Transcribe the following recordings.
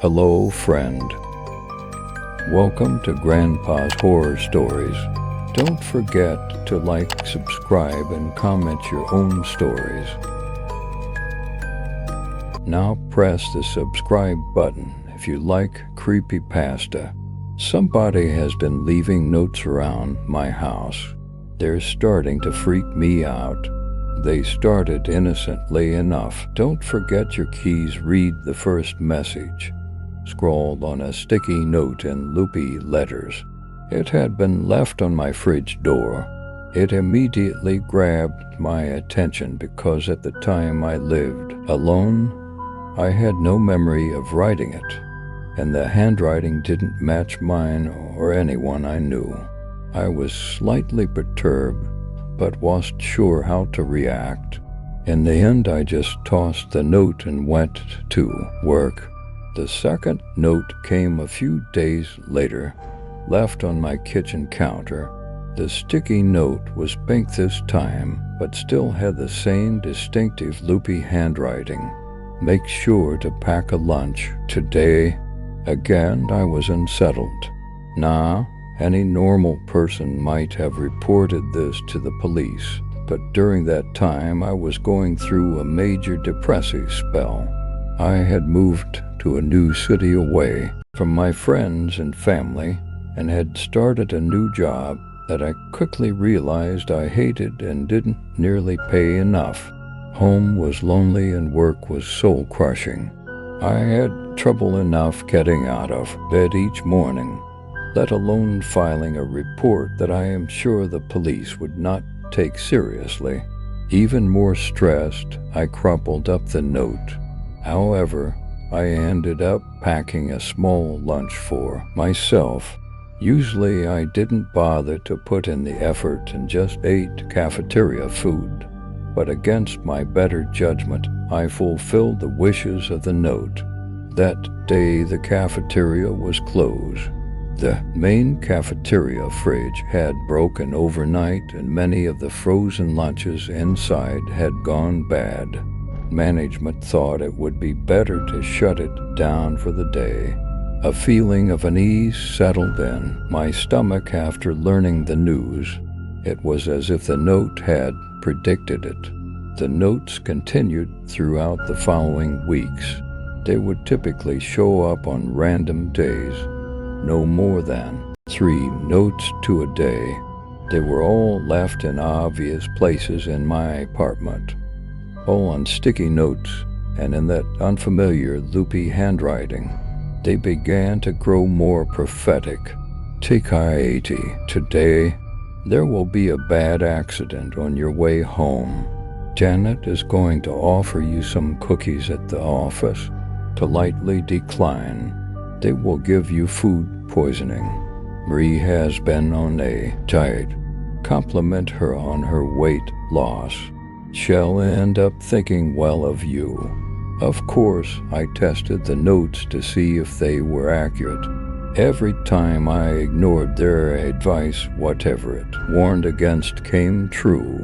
Hello, friend. Welcome to Grandpa's Horror Stories. Don't forget to like, subscribe, and comment your own stories. Now press the subscribe button if you like Creepypasta. Somebody has been leaving notes around my house. They're starting to freak me out. They started innocently enough. Don't forget your keys. Read the first message, scrawled on a sticky note in loopy letters. It had been left on my fridge door. It immediately grabbed my attention because at the time I lived alone. I had no memory of writing it, and the handwriting didn't match mine or anyone I knew. I was slightly perturbed, but wasn't sure how to react. In the end, I just tossed the note and went to work. The second note came a few days later, left on my kitchen counter. The sticky note was pink this time, but still had the same distinctive loopy handwriting. Make sure to pack a lunch today. Again, I was unsettled. Any normal person might have reported this to the police, but during that time I was going through a major depressive spell. I had moved to a new city away from my friends and family and had started a new job that I quickly realized I hated and didn't nearly pay enough. Home was lonely and work was soul-crushing. I had trouble enough getting out of bed each morning, let alone filing a report that I am sure the police would not take seriously. Even more stressed, I crumpled up the note. However, I ended up packing a small lunch for myself. Usually I didn't bother to put in the effort and just ate cafeteria food. But against my better judgment, I fulfilled the wishes of the note. That day the cafeteria was closed. The main cafeteria fridge had broken overnight and many of the frozen lunches inside had gone bad. Management thought it would be better to shut it down for the day. A feeling of unease settled in my stomach after learning the news. It was as if the note had predicted it. The notes continued throughout the following weeks. They would typically show up on random days. No more than 3 notes to a day. They were all left in obvious places in my apartment, all on sticky notes and in that unfamiliar loopy handwriting. They began to grow more prophetic. Tikaieti, today there will be a bad accident on your way home. Janet is going to offer you some cookies at the office. Politely decline. They will give you food poisoning. Marie has been on a diet. Compliment her on her weight loss. She'll end up thinking well of you. Of course, I tested the notes to see if they were accurate. Every time I ignored their advice, whatever it warned against came true.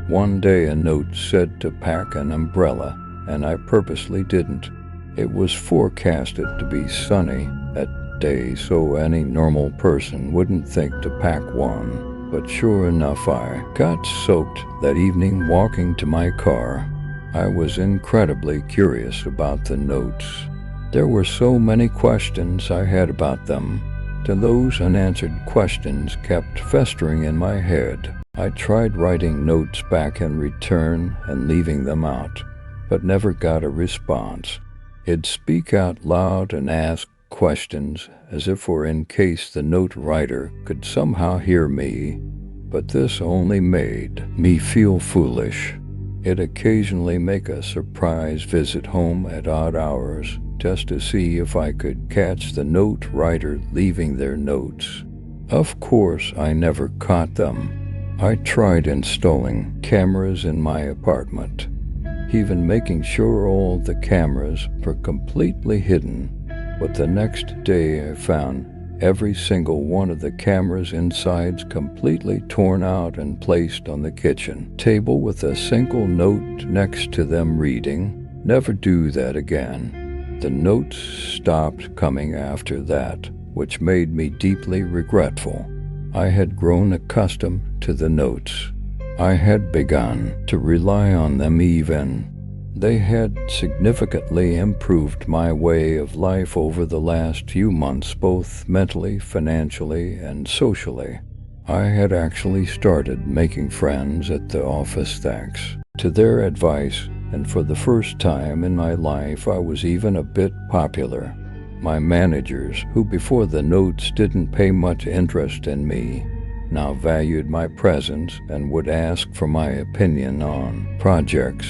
One day a note said to pack an umbrella, and I purposely didn't. It was forecasted to be sunny that day, so any normal person wouldn't think to pack one. But sure enough, I got soaked that evening walking to my car. I was incredibly curious about the notes. There were so many questions I had about them, and those unanswered questions kept festering in my head. I tried writing notes back in return and leaving them out, but never got a response. It'd speak out loud and ask questions as if or in case the note writer could somehow hear me, but this only made me feel foolish. It'd occasionally make a surprise visit home at odd hours just to see if I could catch the note writer leaving their notes. Of course, I never caught them. I tried installing cameras in my apartment, even making sure all the cameras were completely hidden. But the next day I found every single one of the cameras' insides completely torn out and placed on the kitchen table with a single note next to them reading, "Never do that again." The notes stopped coming after that, which made me deeply regretful. I had grown accustomed to the notes. I had begun to rely on them even. They had significantly improved my way of life over the last few months, both mentally, financially, and socially. I had actually started making friends at the office thanks to their advice, and for the first time in my life I was even a bit popular. My managers, who before the notes didn't pay much interest in me, now valued my presence and would ask for my opinion on projects.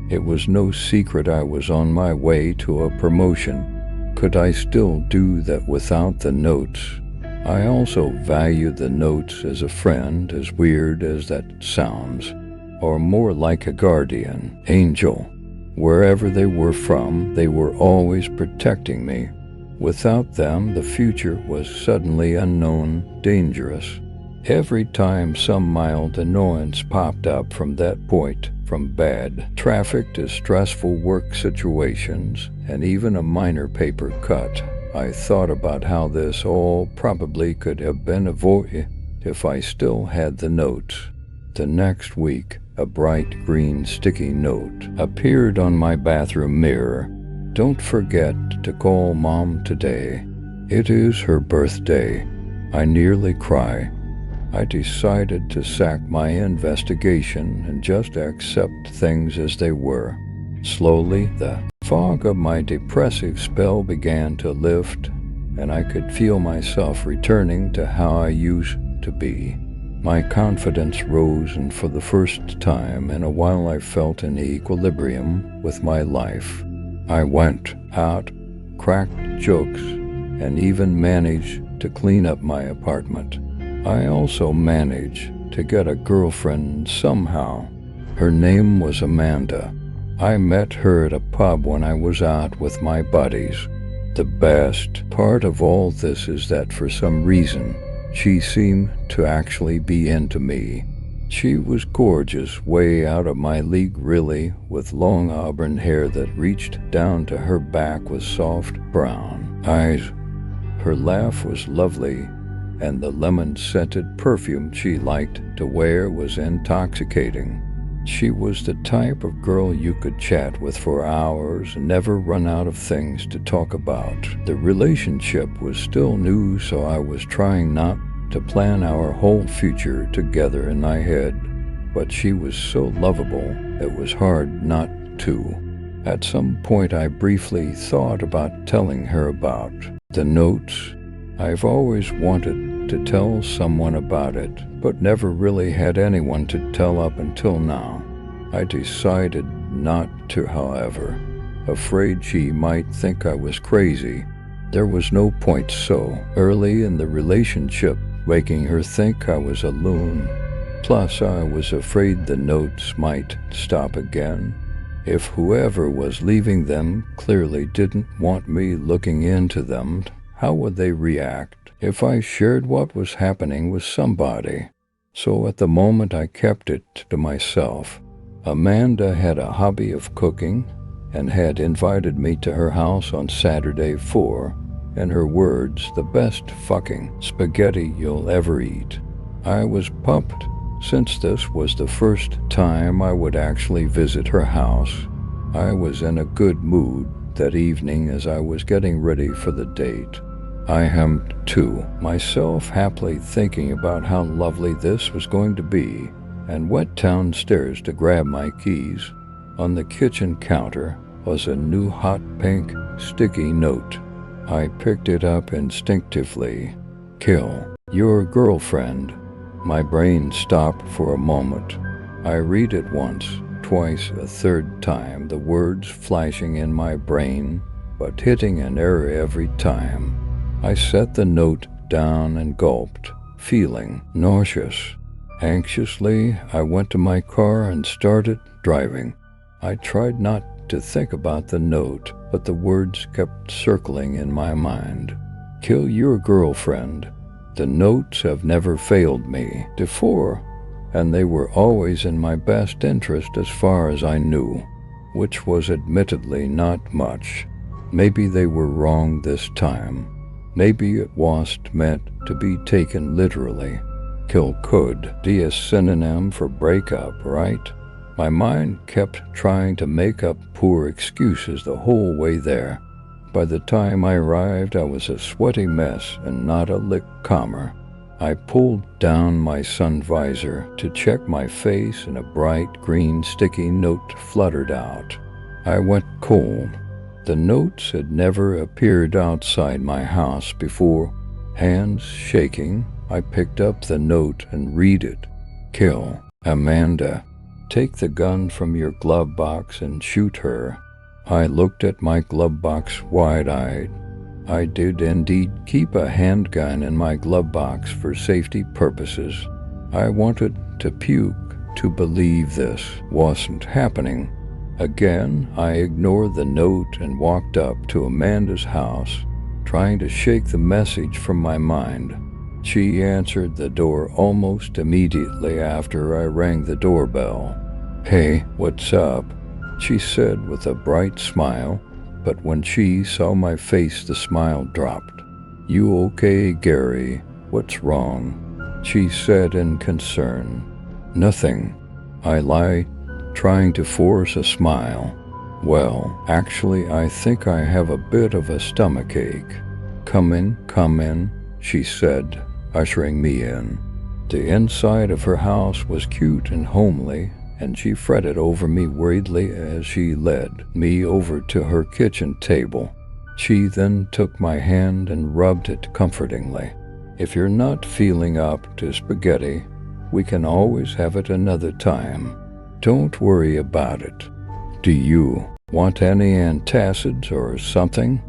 It was no secret I was on my way to a promotion. Could I still do that without the notes? I also value the notes as a friend, as weird as that sounds, or more like a guardian angel. Wherever they were from, they were always protecting me. Without them, the future was suddenly unknown, dangerous. Every time some mild annoyance popped up from that point, from bad traffic to stressful work situations, and even a minor paper cut, I thought about how this all probably could have been avoided if I still had the notes. The next week, a bright green sticky note appeared on my bathroom mirror. "Don't forget to call Mom today. It is her birthday." I nearly cried. I decided to sack my investigation and just accept things as they were. Slowly, the fog of my depressive spell began to lift, and I could feel myself returning to how I used to be. My confidence rose, and for the first time in a while I felt in equilibrium with my life. I went out, cracked jokes, and even managed to clean up my apartment. I also managed to get a girlfriend somehow. Her name was Amanda. I met her at a pub when I was out with my buddies. The best part of all this is that for some reason, she seemed to actually be into me. She was gorgeous, way out of my league really, with long auburn hair that reached down to her back with soft brown eyes. Her laugh was lovely, and the lemon-scented perfume she liked to wear was intoxicating. She was the type of girl you could chat with for hours and never run out of things to talk about. The relationship was still new, so I was trying not to plan our whole future together in my head, but she was so lovable it was hard not to. At some point I briefly thought about telling her about the notes. I've always wanted to tell someone about it, but never really had anyone to tell up until now. I decided not to, however, afraid she might think I was crazy. There was no point so early in the relationship making her think I was a loon. Plus, I was afraid the notes might stop again. If whoever was leaving them clearly didn't want me looking into them, how would they react if I shared what was happening with somebody? So at the moment I kept it to myself. Amanda had a hobby of cooking and had invited me to her house on Saturday for, in her words, the best fucking spaghetti you'll ever eat. I was pumped, since this was the first time I would actually visit her house. I was in a good mood that evening as I was getting ready for the date. I hummed to myself, happily thinking about how lovely this was going to be, and went downstairs to grab my keys. On the kitchen counter was a new hot pink sticky note. I picked it up instinctively. "Kill your girlfriend." My brain stopped for a moment. I read it once, twice, a third time, the words flashing in my brain, but hitting an error every time. I set the note down and gulped, feeling nauseous. Anxiously, I went to my car and started driving. I tried not to think about the note, but the words kept circling in my mind. "Kill your girlfriend." The notes have never failed me before, and they were always in my best interest as far as I knew, which was admittedly not much. Maybe they were wrong this time. Maybe it wasn't meant to be taken literally. Kill could be a synonym for breakup, right? My mind kept trying to make up poor excuses the whole way there. By the time I arrived, I was a sweaty mess and not a lick calmer. I pulled down my sun visor to check my face, and a bright green sticky note fluttered out. I went cold. The notes had never appeared outside my house before. Hands shaking, I picked up the note and read it. Kill Amanda. Take the gun from your glove box and shoot her. I looked at my glove box wide-eyed. I did indeed keep a handgun in my glove box for safety purposes. I wanted to puke to believe this wasn't happening. Again, I ignored the note and walked up to Amanda's house, trying to shake the message from my mind. She answered the door almost immediately after I rang the doorbell. "Hey, what's up?" she said with a bright smile, but when she saw my face, the smile dropped. "You okay, Gary? What's wrong?" she said in concern. "Nothing," I lied, trying to force a smile. "Well, actually, I think I have a bit of a stomachache." Come in, she said, ushering me in. The inside of her house was cute and homely, and she fretted over me worriedly as she led me over to her kitchen table. She then took my hand and rubbed it comfortingly. "If you're not feeling up to spaghetti, we can always have it another time. Don't worry about it. Do you want any antacids or something?"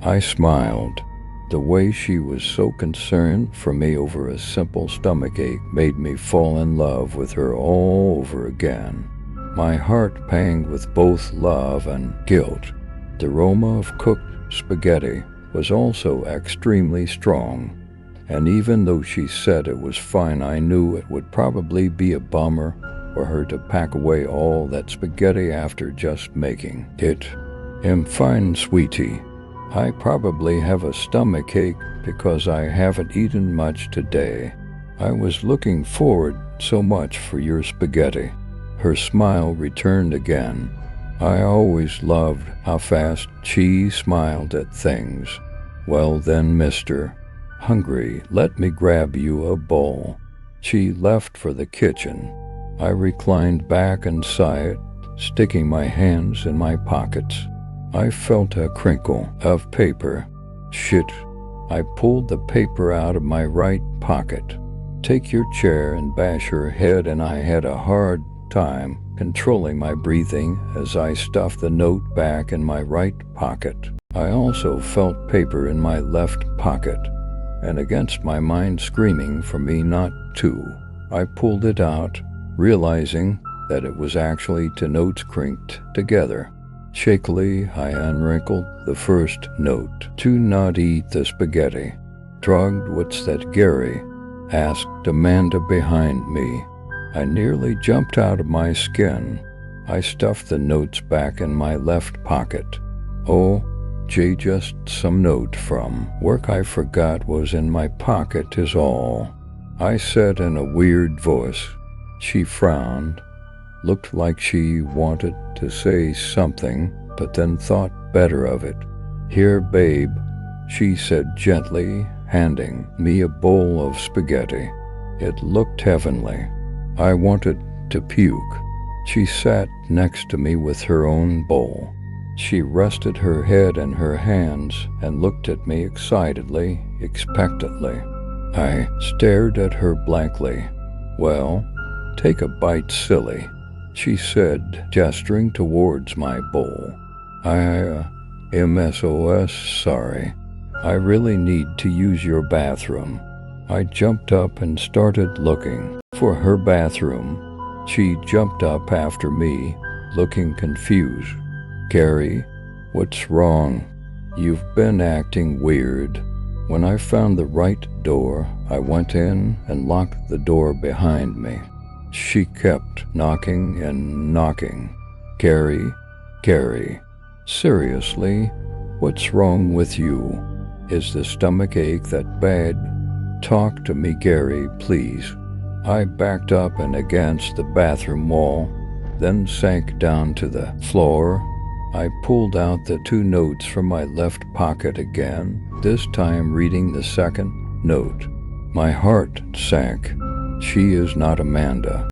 I smiled. The way she was so concerned for me over a simple stomachache made me fall in love with her all over again. My heart panged with both love and guilt. The aroma of cooked spaghetti was also extremely strong, and even though she said it was fine, I knew it would probably be a bummer for her to pack away all that spaghetti after just making it. "I'm fine, sweetie. I probably have a stomachache because I haven't eaten much today. I was looking forward so much for your spaghetti." Her smile returned again. I always loved how fast she smiled at things. "Well then, mister, hungry, let me grab you a bowl." She left for the kitchen. I reclined back inside it, sticking my hands in my pockets. I felt a crinkle of paper. Shit. I pulled the paper out of my right pocket. "Take your chair and bash her head," and I had a hard time controlling my breathing as I stuffed the note back in my right pocket. I also felt paper in my left pocket, and against my mind screaming for me not to, I pulled it out, realizing that it was actually two notes crinked together. Shakily, I unwrinkled the first note. "To not eat the spaghetti." "Drugged, what's that, Gary?" asked Amanda behind me. I nearly jumped out of my skin. I stuffed the notes back in my left pocket. "Oh, Jay, just some note from work I forgot was in my pocket is all," I said in a weird voice. She frowned, looked like she wanted to say something, but then thought better of it. "Here, babe," she said gently, handing me a bowl of spaghetti. It looked heavenly. I wanted to puke. She sat next to me with her own bowl. She rested her head in her hands and looked at me excitedly, expectantly. I stared at her blankly. "Well, take a bite, silly," she said, gesturing towards my bowl. I am SOS sorry. I really need to use your bathroom." I jumped up and started looking for her bathroom. She jumped up after me, looking confused. "Gary, what's wrong? You've been acting weird." When I found the right door, I went in and locked the door behind me. She kept knocking and knocking. "Gary, Gary, seriously, What's wrong with you? Is the stomach ache that bad? Talk to me, Gary, please. I backed up and against the bathroom wall, then sank down to the floor. I pulled out the 2 notes from my left pocket again, this time reading the second note. My heart sank. She is not Amanda.